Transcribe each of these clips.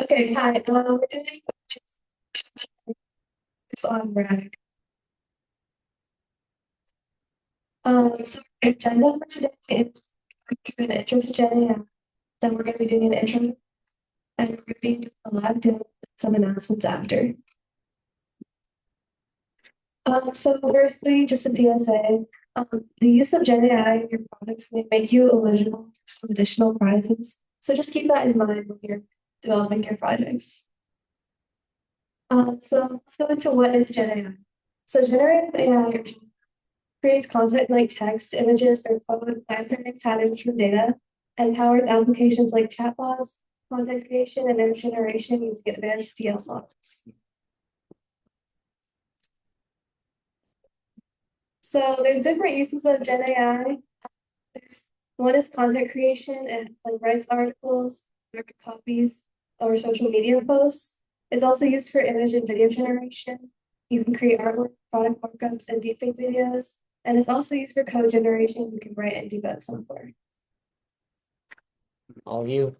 Okay, hi. We're doing this on RAG. So our agenda for today is we're doing an intro to GenAI. Then we're going to be doing an intro, and we're going to be doing a live demo with some announcements after. So firstly, just a PSA. The use of GenAI in your products may make you eligible for some additional prizes. So just keep that in mind when you're developing your projects. So let's go into what is GenAI. So generative AI creates content like text, images, or code by learning patterns from data, and powers applications like chatbots, content creation, and image generation using advanced DL models. So there's different uses of Gen AI. There's, one is content creation and like writes articles, market copies, or social media posts. It's also used for image and video generation. You can create artwork, product markups, and deepfake videos. And it's also used for code generation. You can write and debug software. All of you.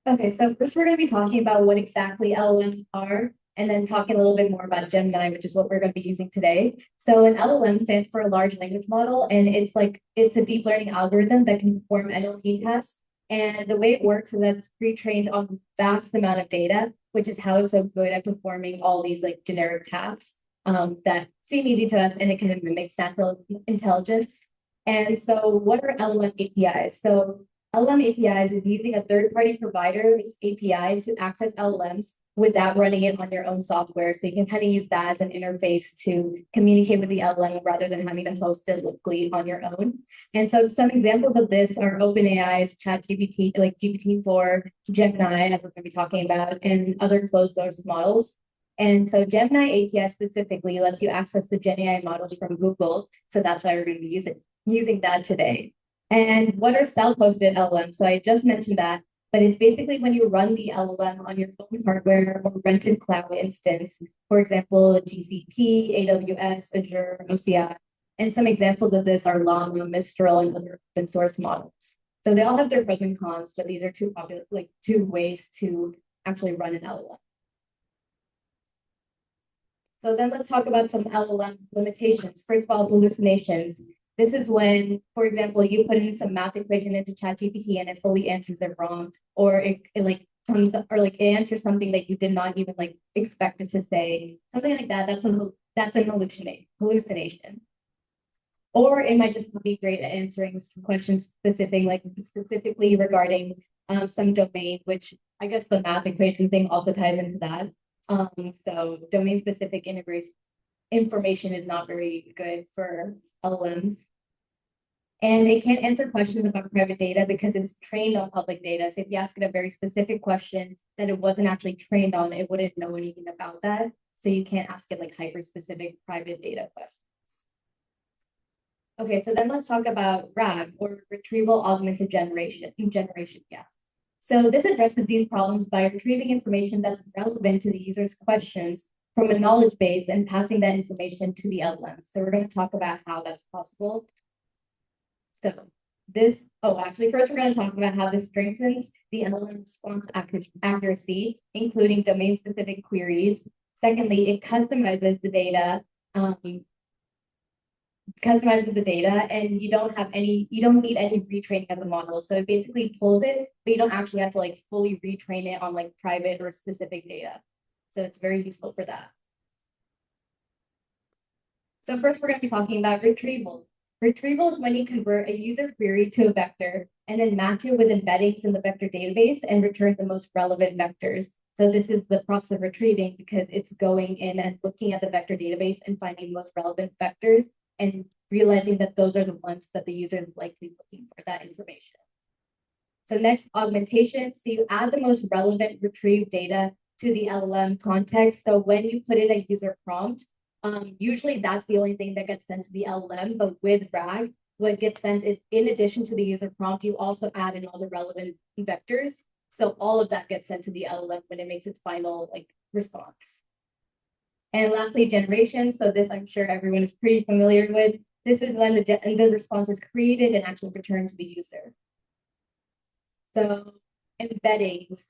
Okay, so first we're going to be talking about what exactly LLMs are, and then talking a little bit more about Gemini, which is what we're going to be using today. So an LLM stands for a large language model, and it's a deep learning algorithm that can perform NLP tests. And the way it works is that it's pre-trained on a vast amount of data, which is how it's so good at performing all these like generic tasks that seem easy to us, and it kind of mimics natural intelligence. And so what are LLM APIs? So LLM APIs is using a third-party provider's API to access LLMs without running it on your own software. So you can kind of use that as an interface to communicate with the LLM rather than having to host it locally on your own. And so some examples of this are OpenAI's ChatGPT, like GPT-4, Gemini, as we're going to be talking about, and other closed source models. And so Gemini API specifically lets you access the GenAI models from Google. So that's why we're going to be using that today. And what are self-hosted LLMs? So I just mentioned that, but it's basically when you run the LLM on your own hardware or rented cloud instance, for example, GCP, AWS, Azure, OCI. And some examples of this are Llama, Mistral, and other open source models. So they all have their pros and cons, but these are two ways to actually run an LLM. So then let's talk about some LLM limitations. First of all, hallucinations. This is when, for example, you put in some math equation into ChatGPT and it fully answers it wrong, or it like comes or like it answers something that you did not even like expect it to say. Something like that. That's an hallucination. Or it might just be great at answering some questions specifically regarding some domain, which I guess the math equation thing also ties into that. So domain specific information is not very good for LLMs. And it can't answer questions about private data because it's trained on public data. So if you ask it a very specific question that it wasn't actually trained on, it wouldn't know anything about that. So you can't ask it like hyper-specific private data questions. Okay, so then let's talk about RAG, or retrieval augmented generation. Yeah. So this addresses these problems by retrieving information that's relevant to the user's questions from a knowledge base and passing that information to the LLM. So we're going to talk about how that's possible. So first we're going to talk about how this strengthens the LLM response accuracy, including domain-specific queries. Secondly, it customizes the data, and you don't need any retraining of the model. So it basically pulls it, but you don't actually have to like fully retrain it on like private or specific data. So it's very useful for that. So first we're going to be talking about retrieval. Retrieval is when you convert a user query to a vector and then match it with embeddings in the vector database and return the most relevant vectors. So this is the process of retrieving because it's going in and looking at the vector database and finding the most relevant vectors and realizing that those are the ones that the user is likely looking for that information. So next, augmentation. So you add the most relevant retrieved data to the LLM context. So when you put in a user prompt, usually that's the only thing that gets sent to the LLM, but with RAG, what gets sent is in addition to the user prompt, you also add in all the relevant vectors. So all of that gets sent to the LLM when it makes its final like response. And lastly, generation. So this I'm sure everyone is pretty familiar with. This is when the response is created and actually returned to the user. So embeddings.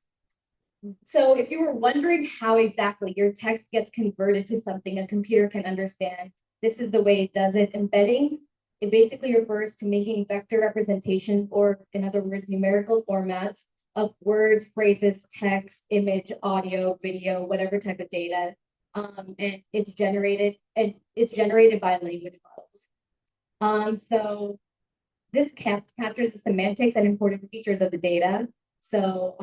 So if you were wondering how exactly your text gets converted to something a computer can understand, this is the way it does it. Embeddings, it basically refers to making vector representations, or in other words, numerical formats of words, phrases, text, image, audio, video, whatever type of data. And it's generated by language models. So this captures the semantics and important features of the data. So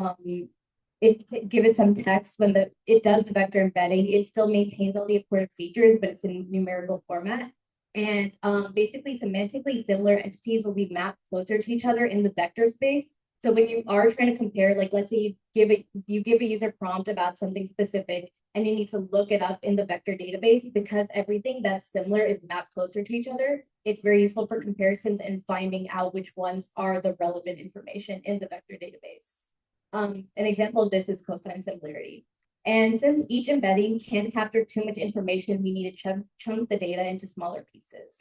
give it some text when it does the vector embedding, it still maintains all the important features, but it's in numerical format. And basically, semantically similar entities will be mapped closer to each other in the vector space. So when you are trying to compare, like let's say you give a user prompt about something specific, and you need to look it up in the vector database, because everything that's similar is mapped closer to each other. It's very useful for comparisons and finding out which ones are the relevant information in the vector database. An example of this is cosine similarity. And since each embedding can't capture too much information, we need to chunk the data into smaller pieces.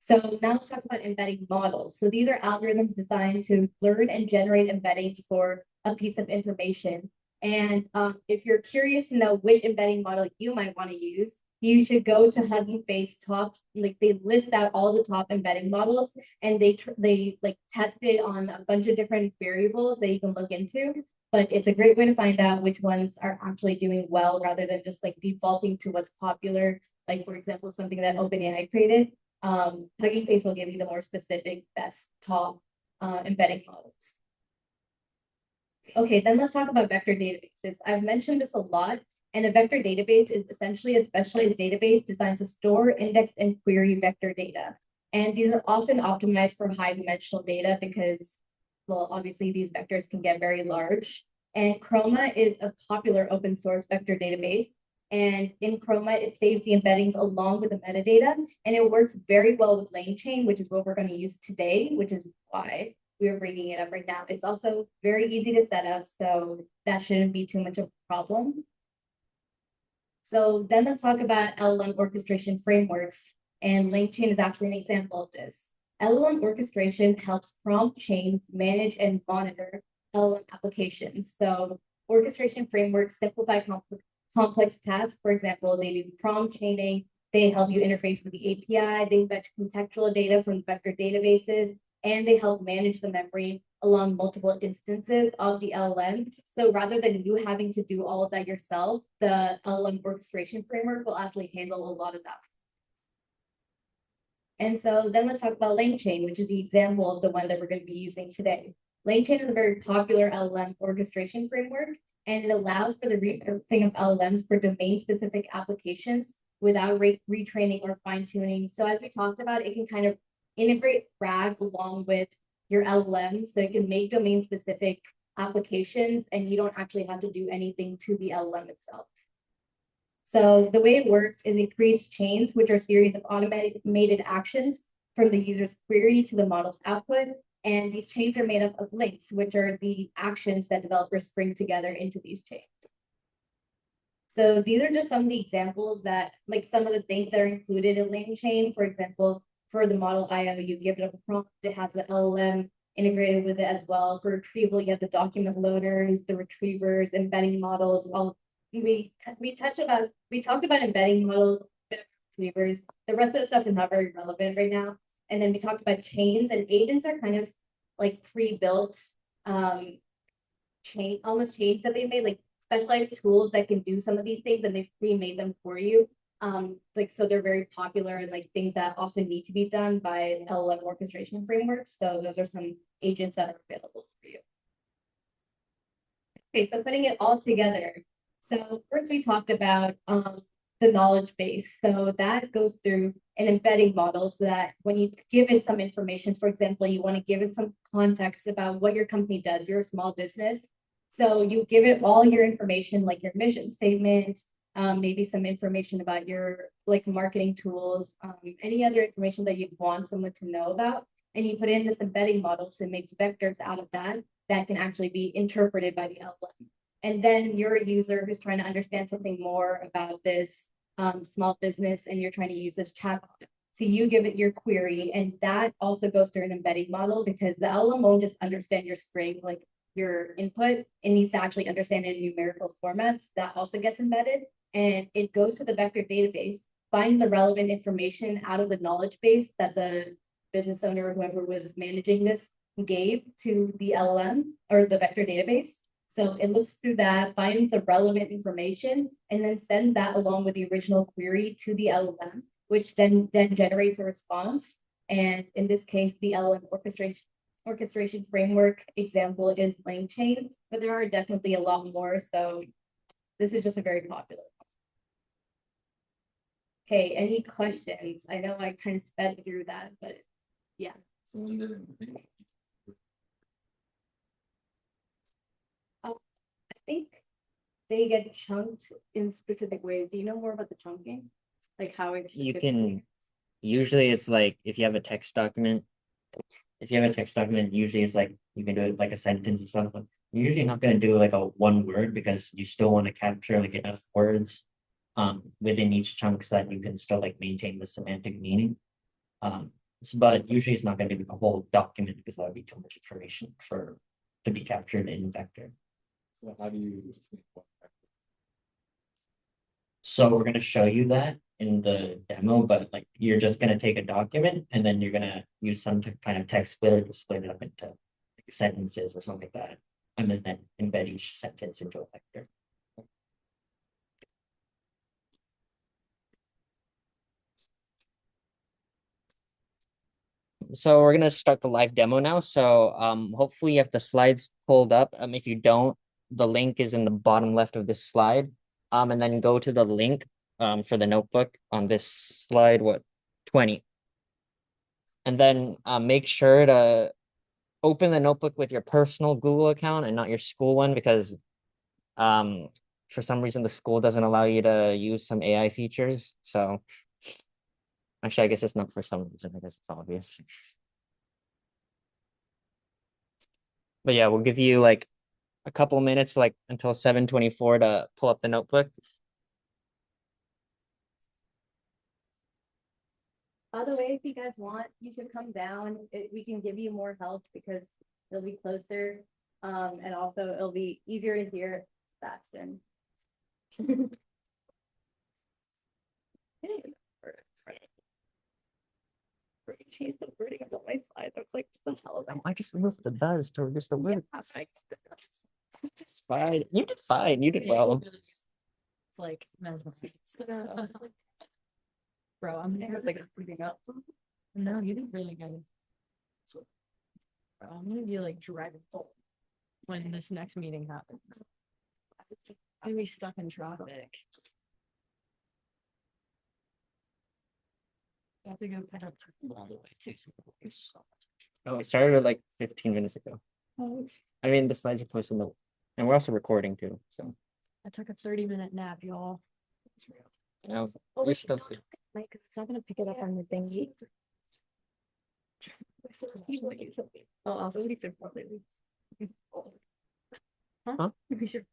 So now let's talk about embedding models. So these are algorithms designed to learn and generate embeddings for a piece of information. And if you're curious to know which embedding model you might want to use, you should go to Hugging Face top, like they list out all the top embedding models, and they like tested on a bunch of different variables that you can look into. But it's a great way to find out which ones are actually doing well, rather than just like defaulting to what's popular. Like for example, something that OpenAI created. Hugging Face will give you the more specific best top embedding models. Okay, then let's talk about vector databases. I've mentioned this a lot, and a vector database is essentially a specialized database designed to store, index, and query vector data. And these are often optimized for high dimensional data because, well, obviously these vectors can get very large. And Chroma is a popular open source vector database. And in Chroma, it saves the embeddings along with the metadata, and it works very well with LangChain, which is what we're going to use today, which is why we're bringing it up right now. It's also very easy to set up, so that shouldn't be too much of a problem. So then let's talk about LLM orchestration frameworks, and LangChain is actually an example of this. LLM orchestration helps prompt chain manage and monitor LLM applications. So orchestration frameworks simplify complex tasks. For example, they do prompt chaining, they help you interface with the API, they fetch contextual data from vector databases, and they help manage the memory along multiple instances of the LLM. So rather than you having to do all of that yourself, the LLM orchestration framework will actually handle a lot of that. And so then let's talk about LangChain, which is the example of the one that we're going to be using today. LangChain is a very popular LLM orchestration framework, and it allows for the retraining of LLMs for domain-specific applications without retraining or fine-tuning. So as we talked about, it can kind of integrate RAG along with your LLM, so it can make domain-specific applications, and you don't actually have to do anything to the LLM itself. So the way it works is it creates chains, which are a series of automated actions from the user's query to the model's output. And these chains are made up of links, which are the actions that developers bring together into these chains. So these are just some of the examples that, like some of the things that are included in LangChain. For example, for the model IO, you give it a prompt, it has the LLM integrated with it as well. For retrieval, you have the document loaders, the retrievers, embedding models, all we talked about embedding models, retrievers. The rest of the stuff is not very relevant right now. And then we talked about chains, and agents are kind of like pre-built almost chains that they made, like specialized tools that can do some of these things, and they've pre-made them for you. Like so they're very popular and like things that often need to be done by LLM orchestration frameworks. So those are some agents that are available for you. Okay, so putting it all together. So first we talked about the knowledge base. So that goes through an embedding model so that when you give it some information, for example, you want to give it some context about what your company does, you're a small business. So you give it all your information, like your mission statement, maybe some information about your like marketing tools, any other information that you want someone to know about. And you put in this embedding model to make vectors out of that can actually be interpreted by the LLM. And then you're a user who's trying to understand something more about this small business, and you're trying to use this chatbot. So you give it your query, and that also goes through an embedding model because the LLM won't just understand your string, like your input. It needs to actually understand it in numerical formats. That also gets embedded, and it goes to the vector database, finds the relevant information out of the knowledge base that the business owner or whoever was managing this gave to the LLM or the vector database. So it looks through that, finds the relevant information, and then sends that along with the original query to the LLM, which then generates a response. And in this case, the LLM orchestration framework example is LangChain, but there are definitely a lot more. So this is just a very popular one. Okay, any questions? I know I kind of sped through that, but yeah. I think they get chunked in specific ways. Do you know more about the chunking? Like how it's You can, usually it's like if you have a text document, usually it's like you can do it like a sentence or something. You're usually not gonna do like a one word because you still want to capture like enough words within each chunk so that you can still like maintain the semantic meaning. But usually it's not gonna be like a whole document because that would be too much information for to be captured in vector. So how do you? So we're gonna show you that in the demo, but like you're just gonna take a document and then you're gonna use some kind of text splitter to split it up into like sentences or something like that. And then embed each sentence into a vector. So we're gonna start the live demo now. So hopefully you have the slides pulled up. If you don't, the link is in the bottom left of this slide. And then go to the link for the notebook on this slide, 20. And then make sure to open the notebook with your personal Google account and not your school one because for some reason the school doesn't allow you to use some AI features. So actually, I guess it's not for some reason. I guess it's obvious. But yeah, we'll give you like a couple minutes, like until 7:24 to pull up the notebook. By the way, if you guys want, you can come down. We can give you more help because it'll be closer. And also it'll be easier to hear Sebastian. Change the wording of my slide. I was like, what the hell? I just removed the buzz to reduce the word. It's fine. You did fine. You did well. It's like bro, I'm like freaking up. No, you did really good. So, bro, I'm gonna be like driving home when this next meeting happens. I'm gonna be stuck in traffic. I have to go pick up all the way too. Oh, it started like 15 minutes ago. Oh, I mean, the slides are posted, and we're also recording too. So I took a 30-minute nap, y'all. you're still sick. Mike, because it's not gonna pick it up on the thingy. Oh, also we should probably. Huh? We should.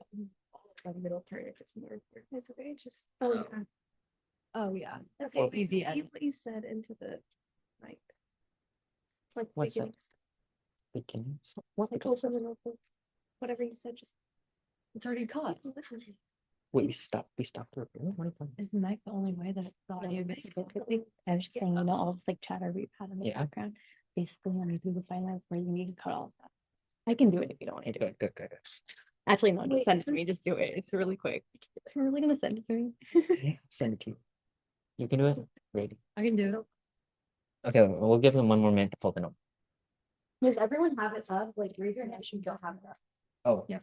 Middle turn if it's more. It's okay, just. Oh yeah, that's Okay, easy. what you said into the mic. Like What's that? beginning, Beginning. what I told someone else, whatever you said, just. It's already caught. Wait, we stopped the recording. What are you talking Is the mic the only way that the audio gets? Basically, I was just saying, you know, all this like chatter we've had in the Yeah. background. Basically, when you do the finalize where you need to cut all of that. I can do it if you don't want about? to do it. Good. Actually, no, just Wait, send it to me. Just do it. It's really quick. You're really gonna send it to me. Okay, send it to you. You can do it. Ready. I can do it. Okay, we'll give them one more minute to pull the note. Does everyone have it up? Like raise your hand if you don't have it up. Oh, Yeah.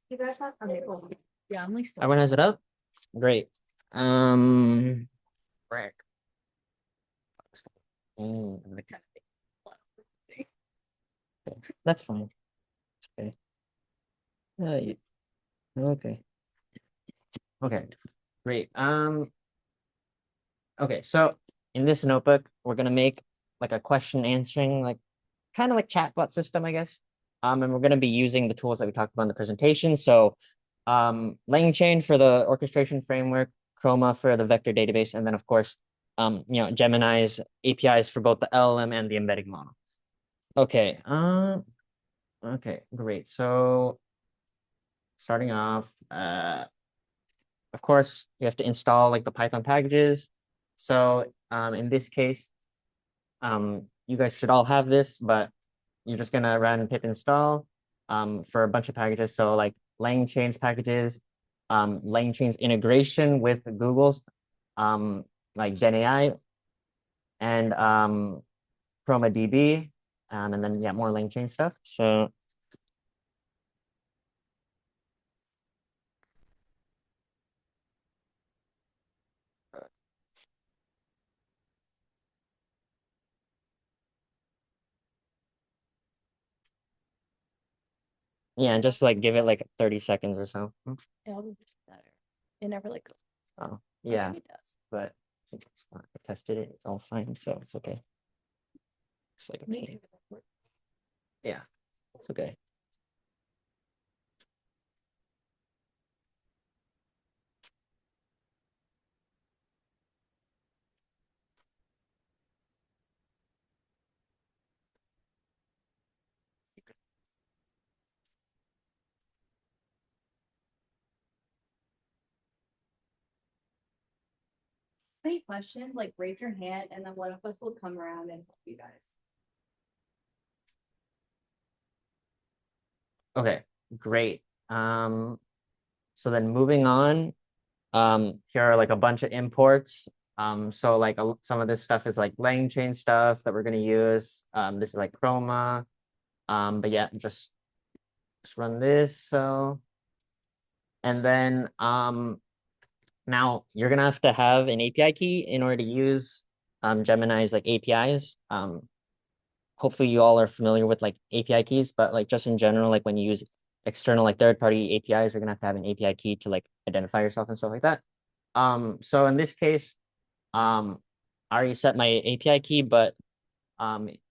You guys have? Okay, cool. Yeah, I'm like still. everyone has it up? Great. Frick. That's fine. Okay. Okay. Okay, great. Okay, so in this notebook, we're gonna make like a question answering, like kind of like chatbot system, I guess. And we're gonna be using the tools that we talked about in the presentation. So, LangChain for the orchestration framework, Chroma for the vector database, and then of course Gemini's APIs for both the LLM and the embedding model. Okay, okay, great. So starting off, of course, you have to install like the Python packages. So in this case, you guys should all have this, but you're just gonna run pip install for a bunch of packages. So like LangChain's packages, LangChain's integration with Google's like GenAI and ChromaDB, and then yeah, more LangChain stuff. So yeah, and just like give it like 30 seconds or so. It'll be better. It never like goes. Oh, Okay, yeah, it does. but I think it's fine. I tested it, it's all fine, so it's okay. It's like a pain. Yeah, it's okay. Any questions, like raise your hand and then one of us will come around and help you guys. Okay, great. So then moving on, here are like a bunch of imports. So like some of this stuff is like LangChain stuff that we're gonna use. This is like Chroma. But yeah, just run this. So, and then now you're gonna have to have an API key in order to use Gemini's like APIs. Hopefully you all are familiar with like API keys, but like just in general, like when you use external like third-party APIs, you're gonna have to have an API key to like identify yourself and stuff like that. So in this case, I already set my API key, but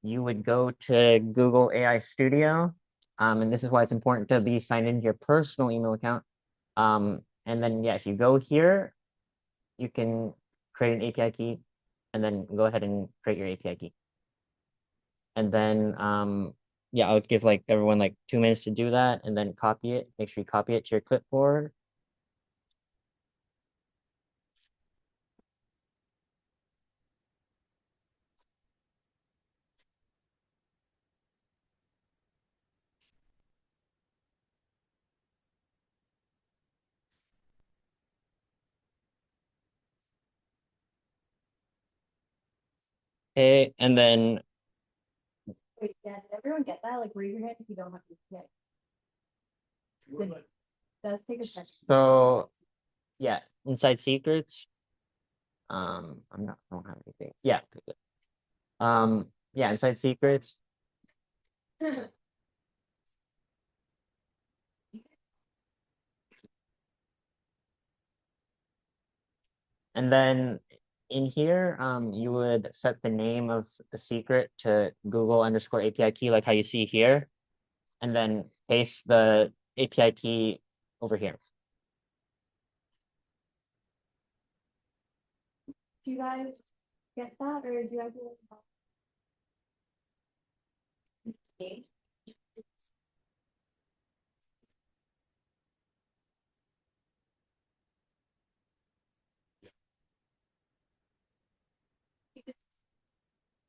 you would go to Google AI Studio. And this is why it's important to be signed into your personal email account. And then yeah, if you go here, you can create an API key and then go ahead and create your API key. And then yeah, I would give like everyone like 2 minutes to do that and then copy it. Make sure you copy it to your clipboard. Okay, and then Wait, yeah, did everyone get that? Like raise your hand if you don't have to yet. It does take a second. so yeah, inside secrets. I don't have anything. Yeah, good. Yeah, inside secrets. And then in here, you would set the name of the secret to Google underscore API key, like how you see here, and then paste the API key over here. Do you guys get that or do you guys need help? Okay.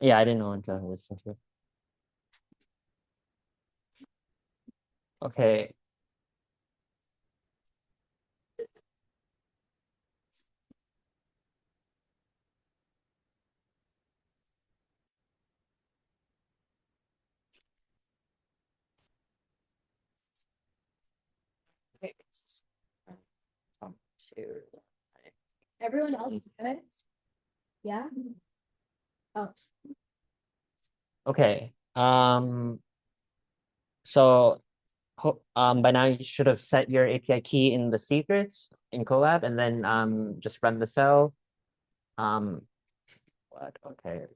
Yeah, I didn't know until I listened to it. Okay. Okay. Everyone else get it? Yeah? Oh, Okay. So by now you should have set your API key in the secrets in Colab and then just run the cell. What? Okay.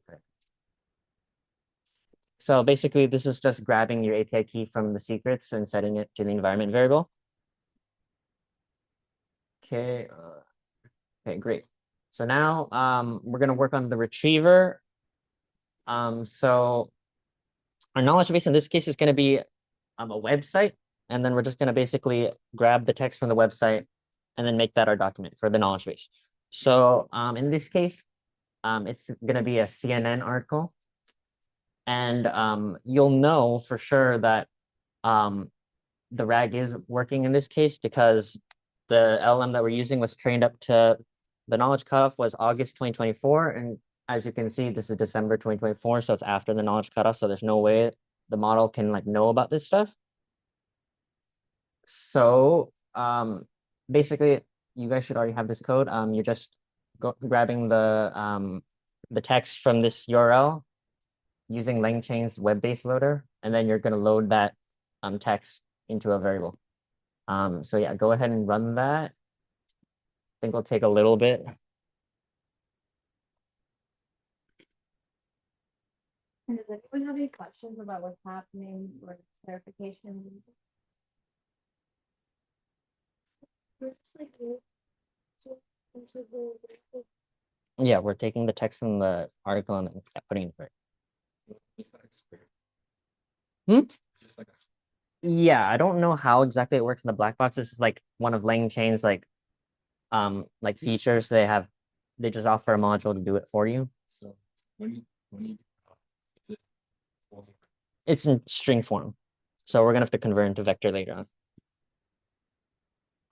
So basically this is just grabbing your API key from the secrets and setting it to the environment variable. Okay, okay, great. So now we're gonna work on the retriever. So our knowledge base in this case is gonna be a website, and then we're just gonna basically grab the text from the website and then make that our document for the knowledge base. So in this case, it's gonna be a CNN article, and you'll know for sure that the RAG is working in this case because the LM that we're using was trained up to the knowledge cutoff was August 2024. And as you can see, this is December 2024. So it's after the knowledge cutoff. So there's no way the model can like know about this stuff. So basically you guys should already have this code. You're just grabbing the text from this URL using LangChain's web-based loader, and then you're going to load that text into a variable. So yeah, go ahead and run that. I think it'll take a little bit. And does anyone have any questions about what's happening or clarifications? Yeah, we're taking the text from the article and then putting it in. Hmm? Yeah, I don't know how exactly it works in the black box. This is like one of LangChain's like features. They just offer a module to do it for you. So when you It's in string form. So we're gonna have to convert into vector later on.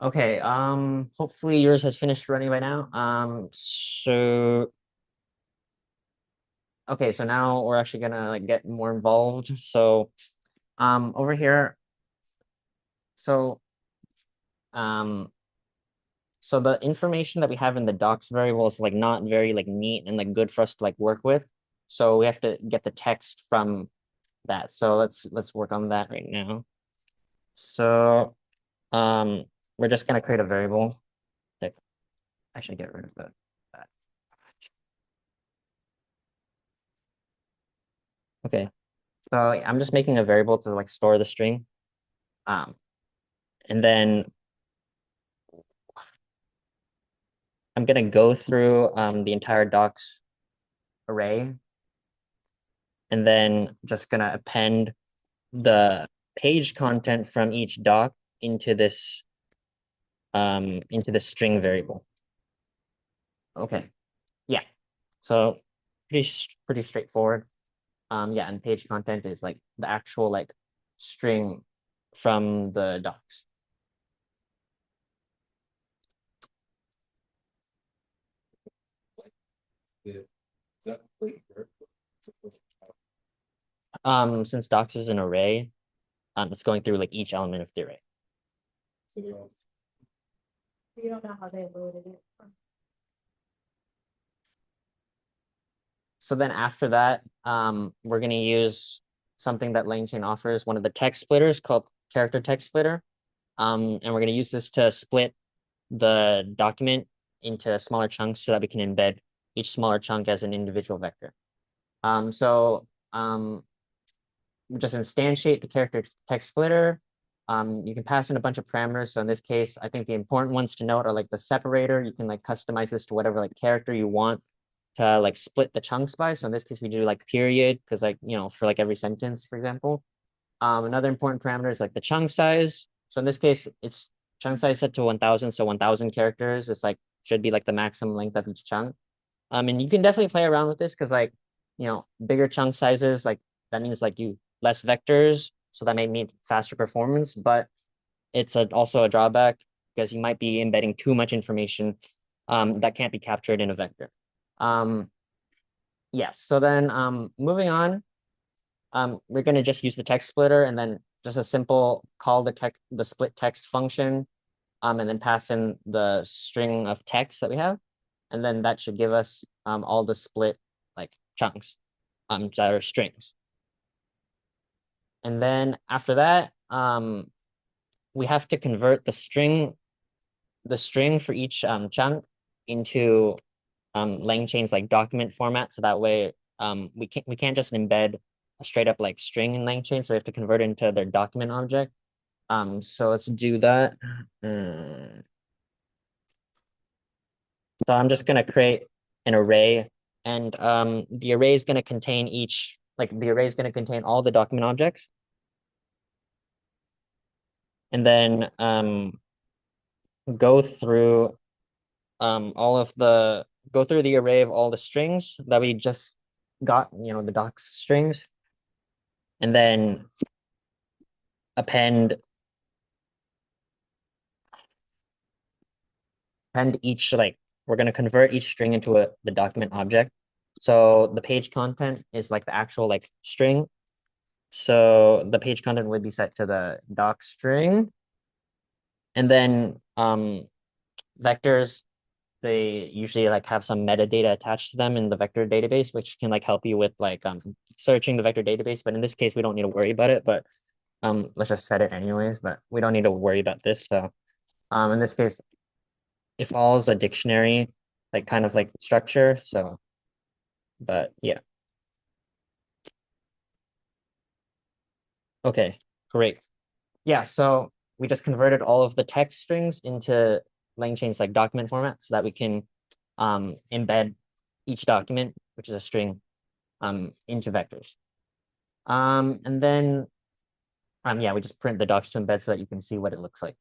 Okay, hopefully yours has finished running by now. Okay, so now we're actually gonna like get more involved. So over here, so so the information that we have in the docs variable is like not very like neat and like good for us to like work with. So we have to get the text from that. So let's work on that right now. So we're just gonna create a variable. I should get rid of that. Okay, so I'm just making a variable to like store the string. And then I'm gonna go through the entire docs array, and then just gonna append the page content from each doc into this string variable. Okay, yeah. So pretty straightforward. Yeah, and page content is like the actual like string from the docs. is that first verb? Since docs is an array, it's going through like each element of the array. So they're all You don't know how they loaded it. So then after that, we're going to use something that LangChain offers, one of the text splitters called character text splitter. And we're going to use this to split the document into smaller chunks so that we can embed each smaller chunk as an individual vector. Just instantiate the character text splitter. You can pass in a bunch of parameters. So in this case, I think the important ones to note are like the separator. You can like customize this to whatever like character you want to like split the chunks by. So in this case, we do like period because like, you know, for like every sentence, for example. Another important parameter is like the chunk size. So in this case, it's chunk size set to 1000. So 1000 characters is like, should be like the maximum length of each chunk. And you can definitely play around with this because like, you know, bigger chunk sizes, like that means like you less vectors. So that may mean faster performance, but it's also a drawback because you might be embedding too much information that can't be captured in a vector. Yes, so then moving on, we're going to just use the text splitter and then just a simple call the split text function, and then pass in the string of text that we have. And then that should give us all the split like chunks that are strings. And then after that, we have to convert the string for each chunk into LangChain's like document format. So that way we can't just embed a straight up like string in LangChain. So we have to convert it into their document object. So let's do that. So I'm just gonna create an array, and the array is gonna contain the array is gonna contain all the document objects. And then go through go through the array of all the strings that we just got, the docs strings, and then append each, like, we're going to convert each string into the document object. So the page content is like the actual like string. So the page content would be set to the doc string. And then vectors, they usually like have some metadata attached to them in the vector database, which can like help you with like searching the vector database. But in this case, we don't need to worry about it. But let's just set it anyways, but we don't need to worry about this. So in this case, it follows a dictionary, like kind of like structure. So, but yeah. Okay, great. Yeah, so we just converted all of the text strings into LangChain's like document format so that we can embed each document, which is a string, into vectors. And then yeah, we just print the docs to embed so that you can see what it looks like.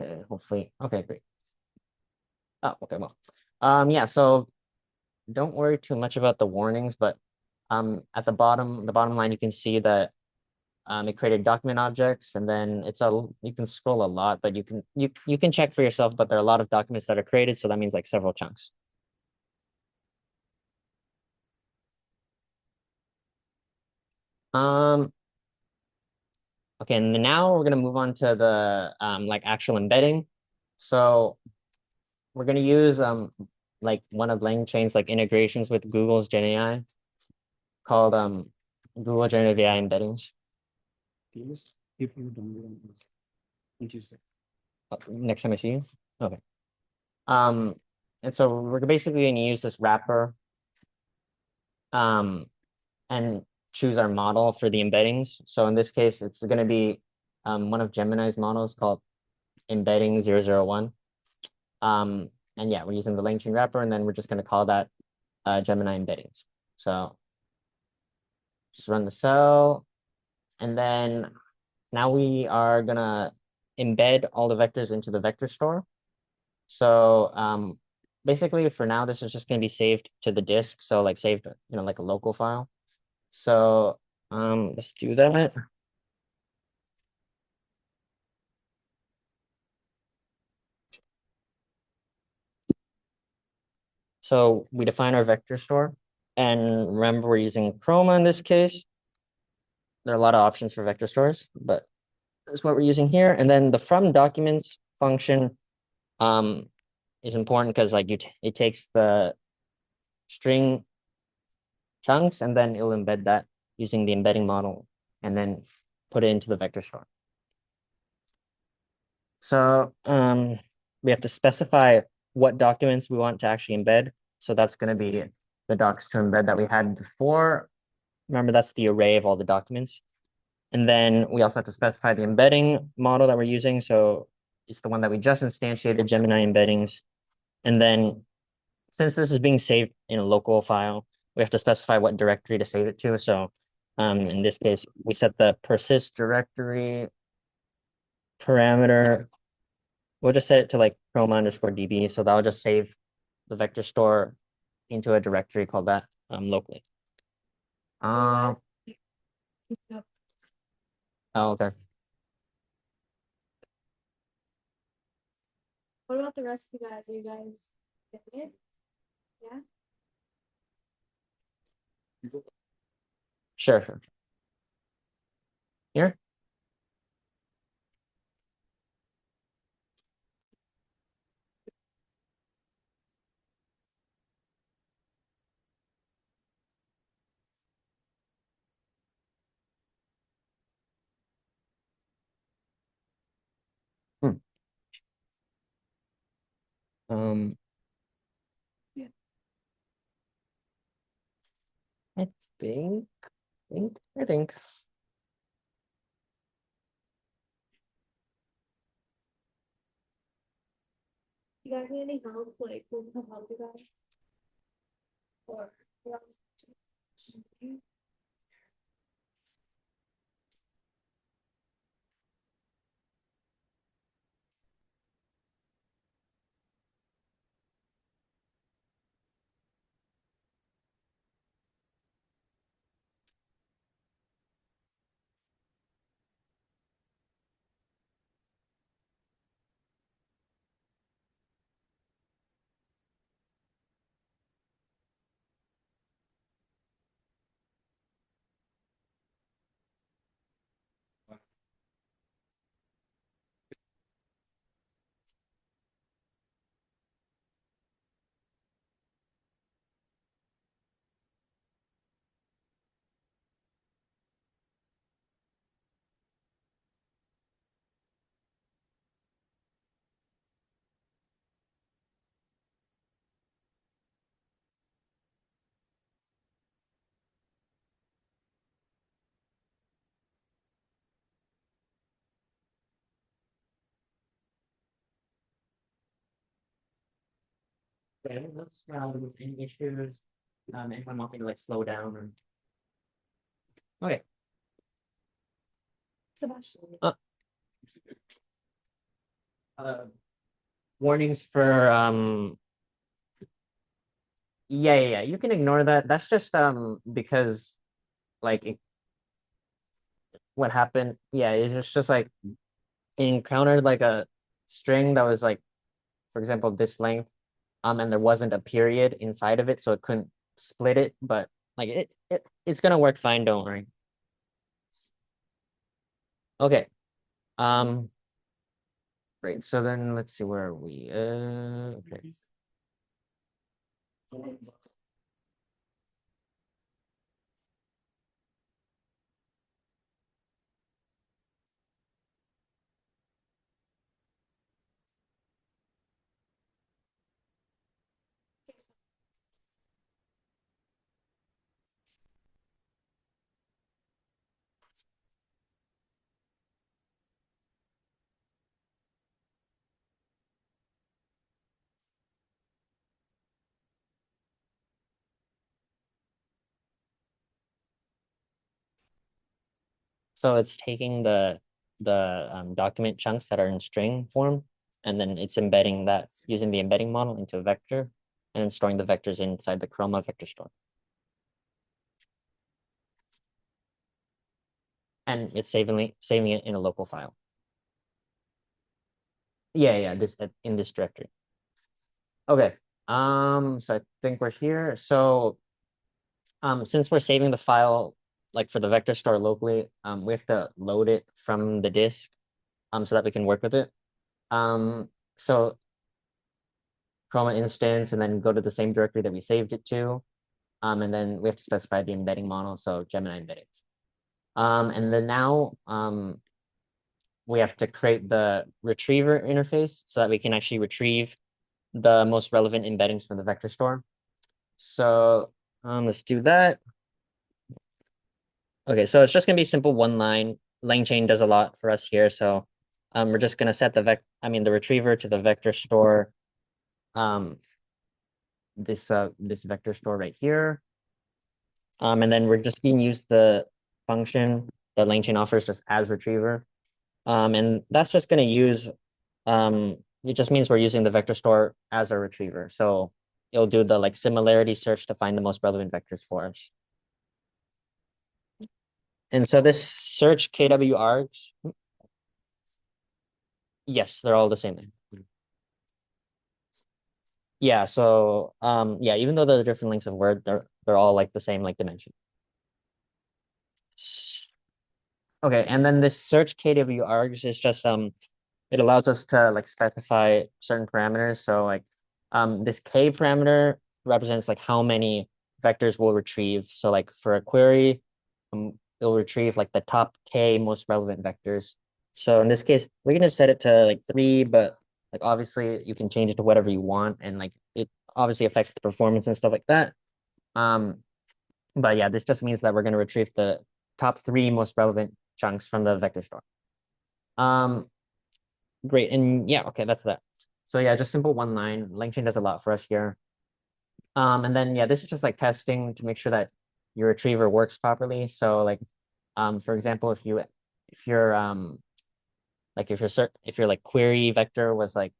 Okay, hopefully. Okay, great. Oh, okay, well. Yeah, so don't worry too much about the warnings, but at the bottom line, you can see that it created document objects, and then you can scroll a lot, but you can check for yourself, but there are a lot of documents that are created, so that means like several chunks. Okay, and now we're gonna move on to the like actual embedding. So we're gonna use like one of LangChain's like integrations with Google's GenAI called Google Generative AI embeddings. Next time I see you. Okay. And so we're basically going to use this wrapper and choose our model for the embeddings. So in this case, it's going to be one of Gemini's models called embedding 001. And yeah, we're using the LangChain wrapper, and then we're just going to call that Gemini embeddings. So just run the cell, and then now we are going to embed all the vectors into the vector store. So basically for now, this is just going to be saved to the disk. So like saved, like a local file. So let's do that. So we define our vector store, and remember we're using Chroma in this case. There are a lot of options for vector stores, but that's what we're using here. And then the from documents function is important because like it takes the string chunks and then it'll embed that using the embedding model and then put it into the vector store. So we have to specify what documents we want to actually embed. So that's going to be the docs to embed that we had before. Remember, that's the array of all the documents. And then we also have to specify the embedding model that we're using. So it's the one that we just instantiated, Gemini embeddings. And then since this is being saved in a local file, we have to specify what directory to save it to. So in this case, we set the persist directory parameter. We'll just set it to like chroma_db. So that'll just save the vector store into a directory called that locally. Oh, okay. What about the rest of you guys? Are you guys getting it? Yeah. Sure. Here. Hmm. Yeah. I think. You guys need any help? Like, we'll come help you guys. Or. Okay, let's any issues. Anyone want me to like slow down or? Okay. Sebastian. Warnings for yeah, you can ignore that. That's just because like what happened, yeah, it's just like it encountered like a string that was like, for example, this length, and there wasn't a period inside of it, so it couldn't split it, but like it's gonna work fine, don't worry. Okay. Um great. So then let's see, where are we? Okay. So it's taking the document chunks that are in string form, and then it's embedding that using the embedding model into a vector, and then storing the vectors inside the chroma vector store. And it's saving it in a local file. Yeah, this in this directory. Okay. So I think we're here. So since we're saving the file like for the vector store locally, we have to load it from the disk so that we can work with it. So chroma instance and then go to the same directory that we saved it to. And then we have to specify the embedding model, so Gemini embeddings. And then now we have to create the retriever interface so that we can actually retrieve the most relevant embeddings from the vector store. So let's do that. Okay, so it's just gonna be simple one line. LangChain does a lot for us here. So we're just gonna set the the retriever to the vector store. This vector store right here. And then we're just gonna use the function that LangChain offers just as retriever. And that's just gonna use it just means we're using the vector store as a retriever. So it'll do the like similarity search to find the most relevant vectors for us. And so this search KWRs, yes, they're all the same. Yeah, so yeah, even though they're different lengths of word, they're all like the same like dimension. Okay, and then this search KWRs is just it allows us to like specify certain parameters. So like this K parameter represents like how many vectors we'll retrieve. So like for a query, it'll retrieve like the top K most relevant vectors. So in this case, we're gonna set it to like 3, but like obviously you can change it to whatever you want, and like it obviously affects the performance and stuff like that. But yeah, this just means that we're gonna retrieve the top 3 most relevant chunks from the vector store. Great, and yeah, okay, that's that. So yeah, just simple one line. LangChain does a lot for us here. And then yeah, this is just like testing to make sure that your retriever works properly. So like, for example, if you're like if your like query vector was like,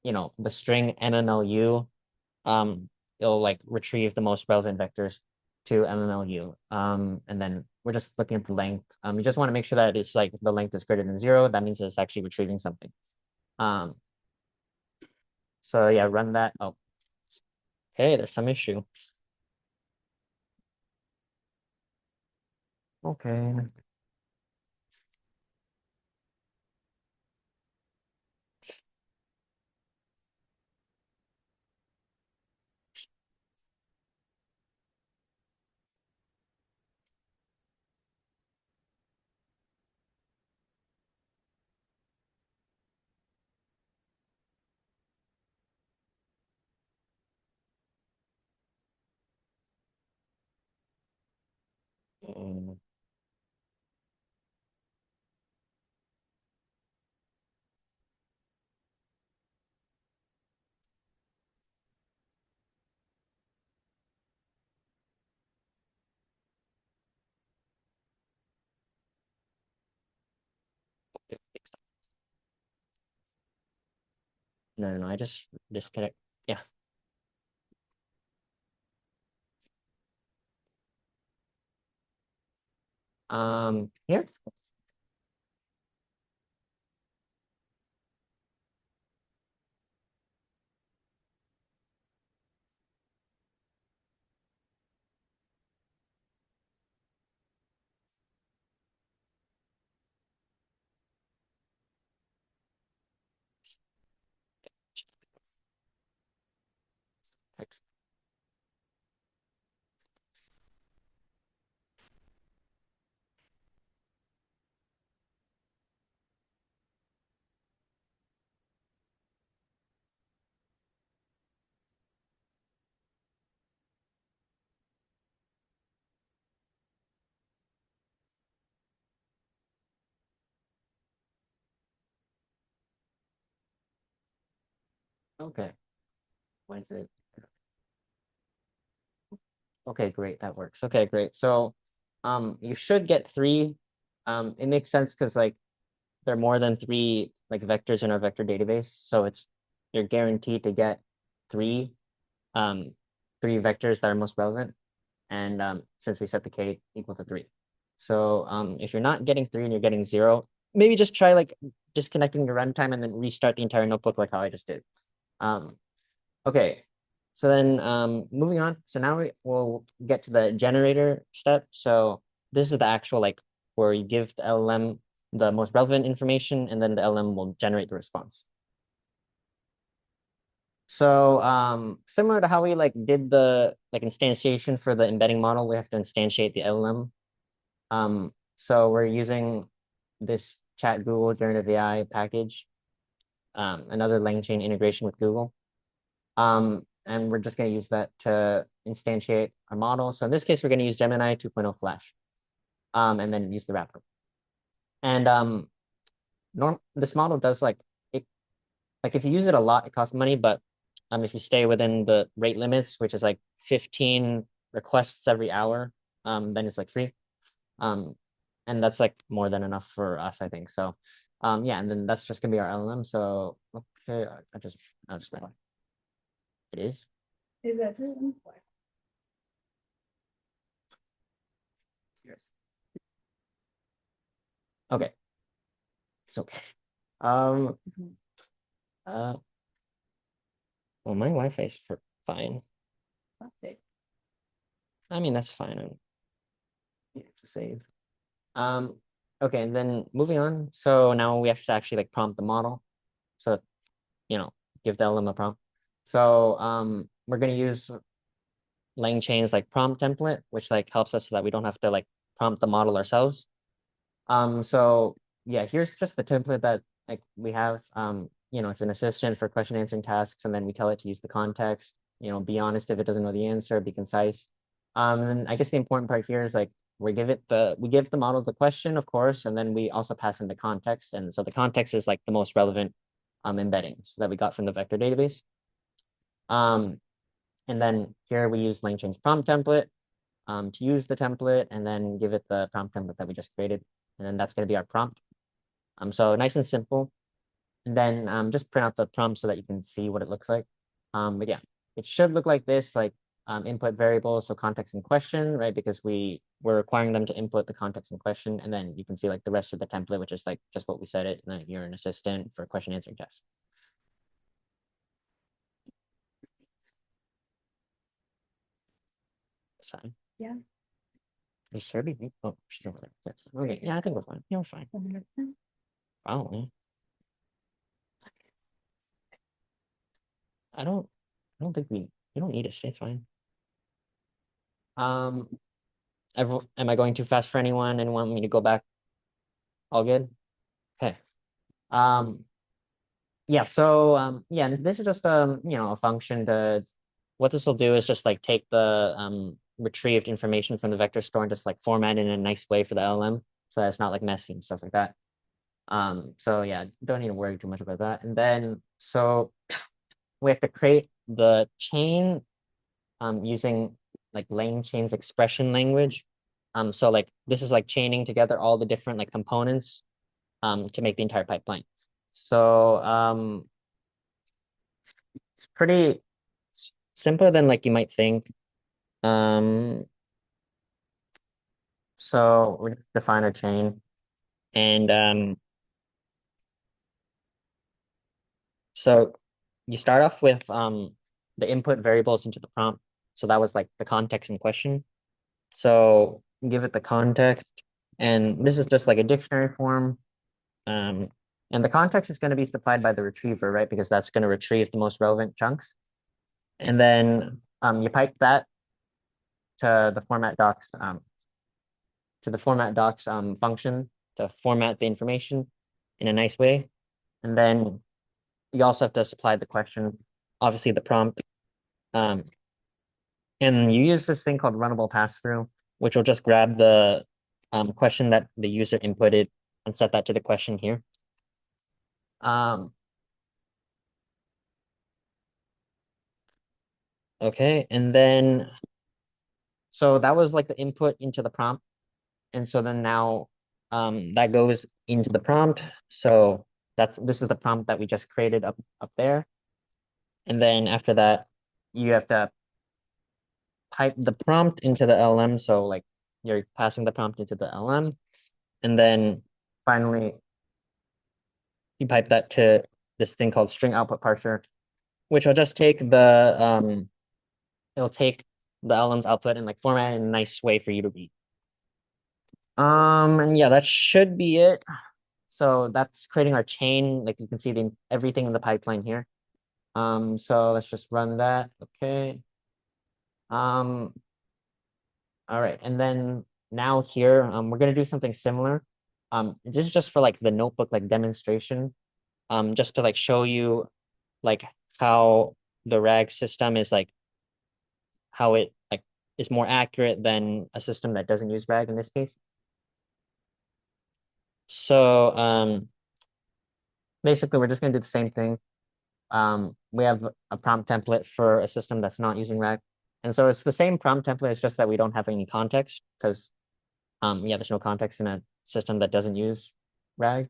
the string MMLU, it'll like retrieve the most relevant vectors to MMLU. And then we're just looking at the length. You just want to make sure that it's like the length is greater than 0. That means it's actually retrieving something. So yeah, run that. Oh, okay, there's some issue. Okay. Mm, no, I just disconnect. Yeah. Here. Text. Okay. Why is it? Okay, great. That works. Okay, great. So, you should get 3. It makes sense because like there are more than 3 like vectors in our vector database. So you're guaranteed to get 3, um, 3 vectors that are most relevant. And since we set the k equal to 3. So if you're not getting 3 and you're getting 0, maybe just try like disconnecting your runtime and then restart the entire notebook like how I just did. Okay. So then moving on. So now we'll get to the generator step. So this is the actual like where you give the LLM the most relevant information and then the LLM will generate the response. So similar to how we like did the like instantiation for the embedding model, we have to instantiate the LLM. So we're using this chat Google generative AI package, another LangChain integration with Google. And we're just going to use that to instantiate our model. So in this case, we're going to use Gemini 2.0 Flash, and then use the wrapper. And this model does like it, like if you use it a lot, it costs money, but if you stay within the rate limits, which is like 15 requests every hour, then it's like free. And that's like more than enough for us, I think. So, yeah, and then that's just gonna be our LLM. So, okay, I'll just it is. Is that Yes. Okay. It's okay. Um, well, my Wi-Fi is fine. I mean, that's fine. Yeah, to save. Okay, and then moving on. So now we have to actually like prompt the model. So, give the LM a prompt. So we're gonna use LangChain's like prompt template, which like helps us so that we don't have to like prompt the model ourselves. So yeah, here's just the template that like we have. It's an assistant for question answering tasks, and then we tell it to use the context, be honest if it doesn't know the answer, be concise. And I guess the important part here is like we give the model the question, of course, and then we also pass in the context. And so the context is like the most relevant embeddings that we got from the vector database. And then here we use LangChain's prompt template to use the template and then give it the prompt template that we just created. And then that's going to be our prompt. So nice and simple. And then just print out the prompt so that you can see what it looks like. But yeah, it should look like this, like input variables, so context and question, right? Because we're requiring them to input the context and question, and then you can see like the rest of the template, which is like just what we said it, and then you're an assistant for question answering test. That's fine. Yeah. Is Serby? Oh, she's over there. Yes. Okay, yeah, I think we're fine. Yeah, we're fine. 100%. Probably. I don't think we don't need it. It's fine. Am I going too fast for anyone and want me to go back? All good? Okay. Yeah, so yeah, this is just a function to what this will do is just like take the retrieved information from the vector store and just like format it in a nice way for the LLM so that it's not like messy and stuff like that. So yeah, don't need to worry too much about that. And then so we have to create the chain using like LangChain's expression language. So like this is like chaining together all the different like components to make the entire pipeline. So it's pretty simpler than like you might think. So we define our chain and so you start off with the input variables into the prompt. So that was like the context in question. So give it the context, and this is just like a dictionary form. And the context is going to be supplied by the retriever, right? Because that's going to retrieve the most relevant chunks. And then you pipe that to the format docs function to format the information in a nice way. And then you also have to supply the question, obviously the prompt. And you use this thing called runnable pass-through, which will just grab the question that the user inputted and set that to the question here. Okay, and then so that was like the input into the prompt. And so then now that goes into the prompt. So this is the prompt that we just created up there. And then after that, you have to pipe the prompt into the LM. So like you're passing the prompt into the LM. And then finally, you pipe that to this thing called string output parser, which will just take it'll take the LM's output and like format it in a nice way for you to read. And yeah, that should be it. So that's creating our chain. Like you can see everything in the pipeline here. So let's just run that. Okay. All right. And then now here, we're gonna do something similar. This is just for like the notebook like demonstration. Just to like show you like how the RAG system is like how it like is more accurate than a system that doesn't use RAG in this case. So basically we're just gonna do the same thing. We have a prompt template for a system that's not using RAG. And so it's the same prompt template, it's just that we don't have any context because yeah, there's no context in a system that doesn't use RAG.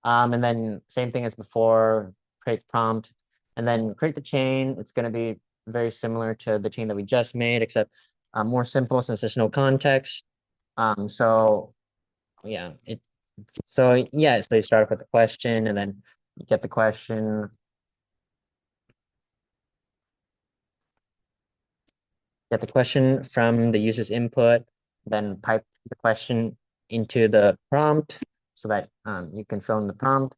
And then same thing as before, create prompt, and then create the chain. It's going to be very similar to the chain that we just made, except more simple since there's no context. So yeah, so you start off with the question and then you get the question. Get the question from the user's input, then pipe the question into the prompt so that you can fill in the prompt.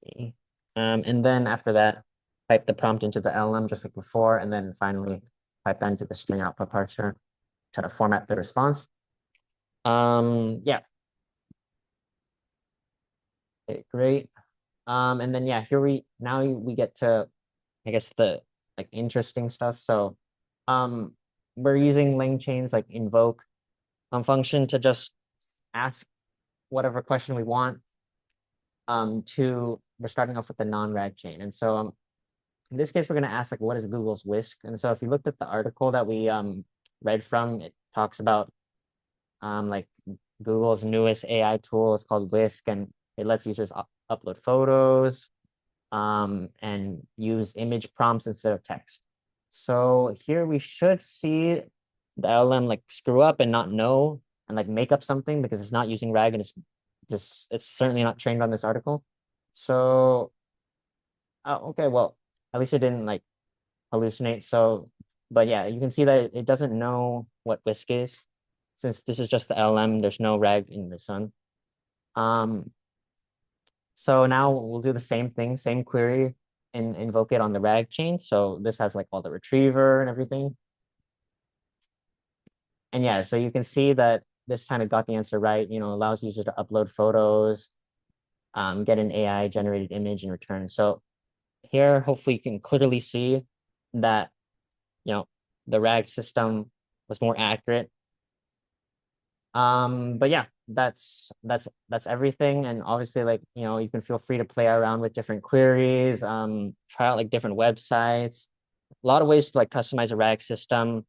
See. And then after that, type the prompt into the LM just like before, and then finally pipe that into the string output parser to format the response. Yeah. Okay, great. And then yeah, now we get to, I guess, the like interesting stuff. So we're using LangChain's like invoke function to just ask whatever question we want. We're starting off with the non-rag chain. And so in this case, we're going to ask like, what is Google's Whisk? And so if you looked at the article that we read from, it talks about like Google's newest AI tool is called Whisk, and it lets users upload photos and use image prompts instead of text. So here we should see the LLM like screw up and not know and like make up something because it's not using RAG and it's certainly not trained on this article. So okay, well, at least it didn't like hallucinate. So, but yeah, you can see that it doesn't know what Whisk is. Since this is just the LM, there's no rag in this one. So now we'll do the same thing, same query, and invoke it on the rag chain. So this has like all the retriever and everything. And yeah, so you can see that this kind of got the answer right, allows users to upload photos, get an AI generated image in return. So here, hopefully you can clearly see that, the RAG system was more accurate. But yeah, that's everything. And obviously, like, you can feel free to play around with different queries, try out like different websites, a lot of ways to like customize a RAG system.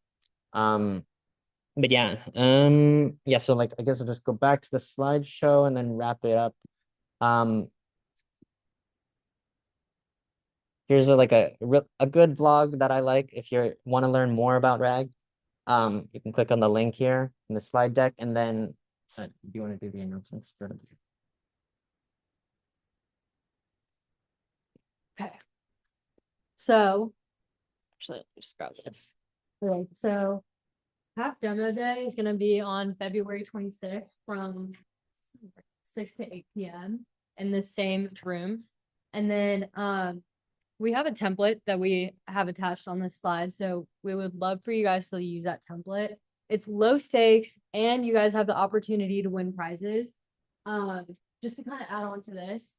But yeah, so like I guess I'll just go back to the slideshow and then wrap it up. Here's a good blog that I like if you want to learn more about RAG. You can click on the link here in the slide deck, and then do you want to do the announcements? Okay. So, actually, let me just grab this. Okay, so Half Demo Day is gonna be on February 26th from 6 to 8 p.m. in the same room. And then we have a template that we have attached on this slide. So we would love for you guys to use that template. It's low stakes and you guys have the opportunity to win prizes. Just to kind of add on to this,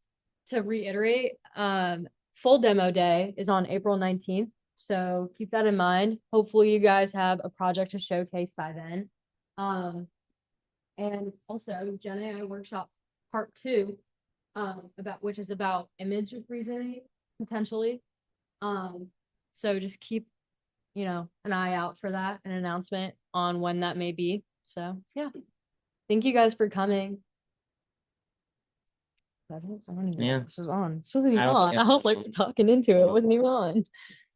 to reiterate, full demo day is on April 19th. So keep that in mind. Hopefully you guys have a project to showcase by then. And also GenAI workshop part 2, which is about image reasoning potentially. So just keep, an eye out for that, an announcement on when that may be. So yeah, thank you guys for coming. I don't even know Yeah. if this was on. This wasn't even I don't on. think I was like talking into it. It wasn't even on.